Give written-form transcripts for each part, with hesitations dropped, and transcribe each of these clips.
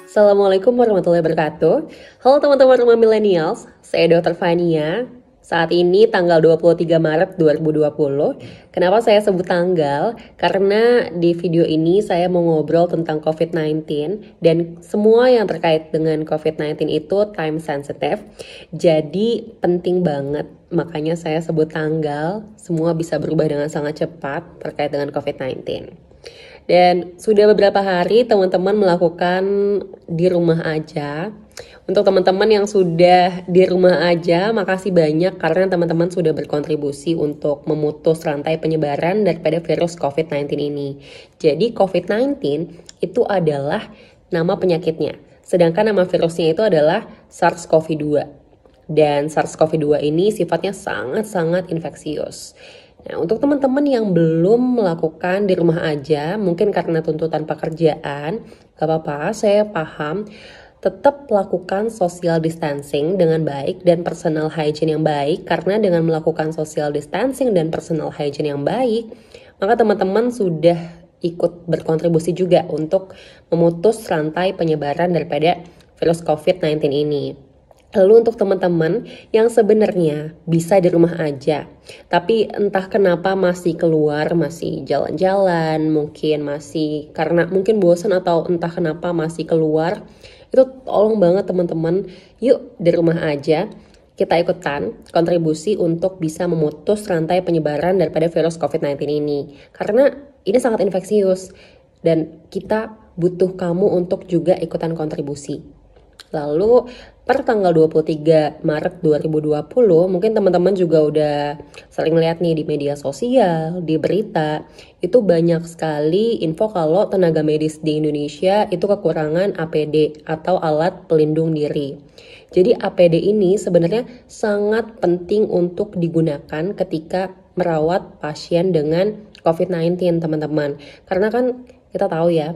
Assalamualaikum warahmatullahi wabarakatuh. Halo teman-teman rumah millennials, saya Dr. Fania. Saat ini tanggal 23 Maret 2020. Kenapa saya sebut tanggal? Karena di video ini saya mau ngobrol tentang COVID-19 dan semua yang terkait dengan COVID-19 itu time sensitive. Jadi penting banget, makanya saya sebut tanggal. Semua bisa berubah dengan sangat cepat terkait dengan COVID-19. Dan sudah beberapa hari teman-teman melakukan di rumah aja. Untuk teman-teman yang sudah di rumah aja, makasih banyak karena teman-teman sudah berkontribusi untuk memutus rantai penyebaran daripada virus COVID-19 ini. Jadi COVID-19 itu adalah nama penyakitnya. Sedangkan nama virusnya itu adalah SARS-CoV-2. Dan SARS-CoV-2 ini sifatnya sangat-sangat infeksius. Nah, untuk teman-teman yang belum melakukan di rumah aja, mungkin karena tuntutan pekerjaan, gak apa-apa, saya paham. Tetap lakukan social distancing dengan baik dan personal hygiene yang baik, karena dengan melakukan social distancing dan personal hygiene yang baik, maka teman-teman sudah ikut berkontribusi juga untuk memutus rantai penyebaran daripada virus COVID-19 ini. Lalu untuk teman-teman yang sebenarnya bisa di rumah aja, tapi entah kenapa masih keluar, masih jalan-jalan, mungkin bosan atau entah kenapa masih keluar, itu tolong banget teman-teman, yuk di rumah aja, kita ikutan kontribusi untuk bisa memutus rantai penyebaran daripada virus COVID-19 ini. Karena ini sangat infeksius dan kita butuh kamu untuk juga ikutan kontribusi. Lalu per tanggal 23 Maret 2020 mungkin teman-teman juga udah sering lihat nih di media sosial, di berita, itu banyak sekali info kalau tenaga medis di Indonesia itu kekurangan APD atau alat pelindung diri. Jadi APD ini sebenarnya sangat penting untuk digunakan ketika merawat pasien dengan COVID-19 teman-teman. Karena kan kita tahu ya,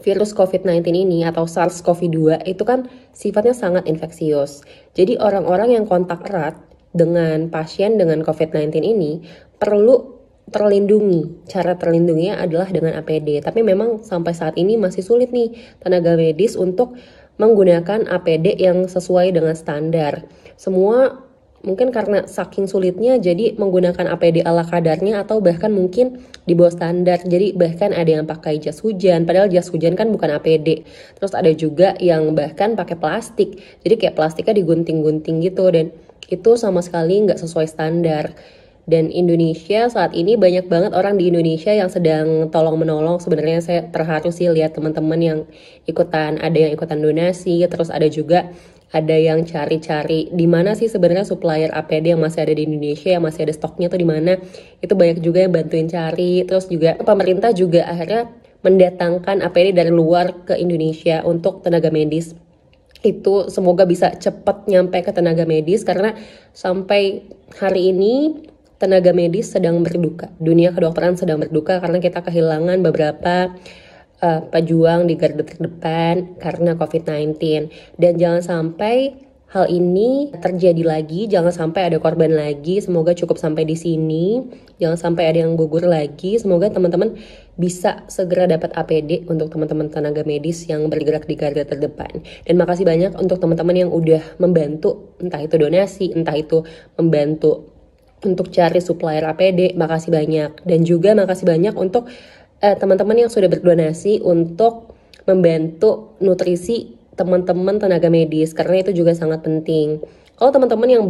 virus COVID-19 ini atau SARS-CoV-2 itu kan sifatnya sangat infeksius. Jadi orang-orang yang kontak erat dengan pasien dengan COVID-19 ini perlu terlindungi. Cara terlindunginya adalah dengan APD. Tapi memang sampai saat ini masih sulit nih tenaga medis untuk menggunakan APD yang sesuai dengan standar. Semua mungkin karena saking sulitnya jadi menggunakan APD ala kadarnya atau bahkan mungkin di bawah standar. Jadi bahkan ada yang pakai jas hujan, padahal jas hujan kan bukan APD. Terus ada juga yang bahkan pakai plastik. Jadi kayak plastiknya digunting-gunting gitu dan itu sama sekali nggak sesuai standar. Dan Indonesia saat ini banyak banget orang di Indonesia yang sedang tolong menolong. Sebenarnya saya terharu sih lihat teman-teman yang ada yang ikutan donasi, terus ada yang cari-cari di mana sih sebenarnya supplier APD yang masih ada di Indonesia, yang masih ada stoknya tuh di mana. Itu banyak juga yang bantuin cari. Terus juga pemerintah juga akhirnya mendatangkan APD dari luar ke Indonesia untuk tenaga medis. Itu semoga bisa cepat nyampe ke tenaga medis karena sampai hari ini tenaga medis sedang berduka. Dunia kedokteran sedang berduka karena kita kehilangan beberapa pejuang di garda terdepan karena COVID-19. Dan jangan sampai hal ini terjadi lagi, jangan sampai ada korban lagi. Semoga cukup sampai di sini, jangan sampai ada yang gugur lagi. Semoga teman-teman bisa segera dapat APD untuk teman-teman tenaga medis yang bergerak di garda terdepan. Dan makasih banyak untuk teman-teman yang udah membantu, entah itu donasi, entah itu membantu untuk cari supplier APD, makasih banyak. Dan juga makasih banyak untuk teman-teman yang sudah berdonasi untuk membantu nutrisi teman-teman tenaga medis, karena itu juga sangat penting. Kalau teman-teman yang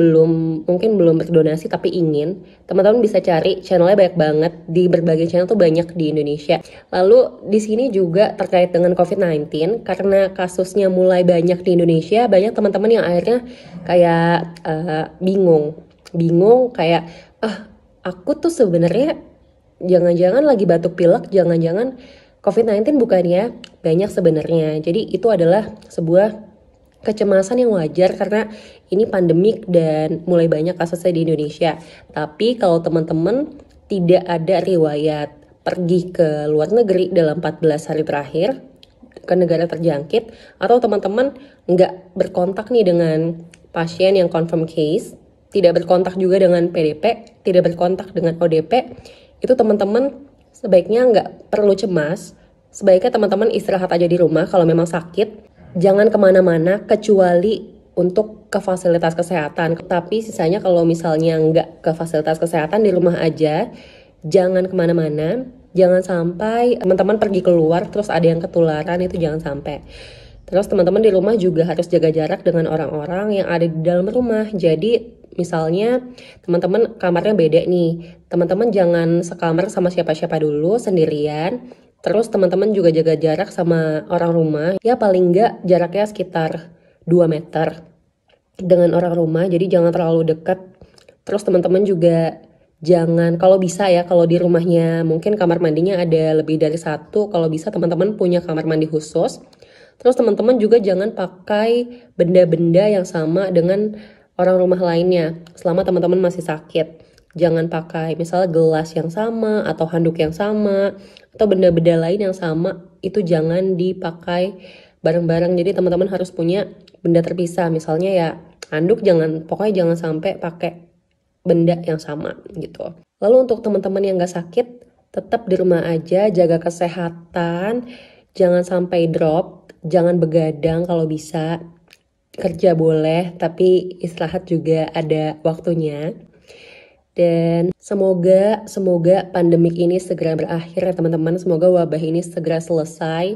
mungkin belum berdonasi tapi ingin, teman-teman bisa cari channelnya banyak banget, di berbagai channel tuh banyak di Indonesia. Lalu di sini juga terkait dengan COVID-19, karena kasusnya mulai banyak di Indonesia, banyak teman-teman yang akhirnya kayak bingung kayak aku tuh sebenarnya jangan-jangan lagi batuk pilek, jangan-jangan COVID-19 bukan ya? Banyak sebenarnya. Jadi itu adalah sebuah kecemasan yang wajar karena ini pandemik dan mulai banyak kasusnya di Indonesia. Tapi kalau teman-teman tidak ada riwayat pergi ke luar negeri dalam 14 hari terakhir ke negara terjangkit, atau teman-teman nggak berkontak nih dengan pasien yang confirm case, tidak berkontak juga dengan PDP, tidak berkontak dengan ODP, itu teman-teman sebaiknya nggak perlu cemas. Sebaiknya teman-teman istirahat aja di rumah kalau memang sakit. jangan kemana-mana kecuali untuk ke fasilitas kesehatan. Tapi sisanya kalau misalnya nggak ke fasilitas kesehatan, di rumah aja, jangan kemana-mana. Jangan sampai teman-teman pergi keluar terus ada yang ketularan, itu jangan sampai. Terus teman-teman di rumah juga harus jaga jarak dengan orang-orang yang ada di dalam rumah. Jadi misalnya teman-teman kamarnya beda nih, teman-teman jangan sekamar sama siapa-siapa dulu sendirian. Terus teman-teman juga jaga jarak sama orang rumah, ya paling nggak jaraknya sekitar 2 meter dengan orang rumah, jadi jangan terlalu dekat. Terus teman-teman juga jangan, kalau bisa ya, kalau di rumahnya mungkin kamar mandinya ada lebih dari satu, kalau bisa teman-teman punya kamar mandi khusus. Terus teman-teman juga jangan pakai benda-benda yang sama dengan orang rumah lainnya selama teman-teman masih sakit. Jangan pakai misalnya gelas yang sama atau handuk yang sama atau benda-benda lain yang sama, itu jangan dipakai bareng-bareng. Jadi teman-teman harus punya benda terpisah. Misalnya ya handuk, pokoknya jangan sampai pakai benda yang sama gitu. Lalu untuk teman-teman yang gak sakit, tetap di rumah aja, jaga kesehatan, jangan sampai drop, jangan begadang kalau bisa. Kerja boleh, tapi istirahat juga ada waktunya. Dan semoga pandemik ini segera berakhir ya teman-teman. Semoga wabah ini segera selesai.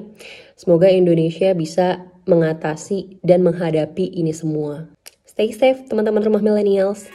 Semoga Indonesia bisa mengatasi dan menghadapi ini semua. Stay safe teman-teman rumah millennials.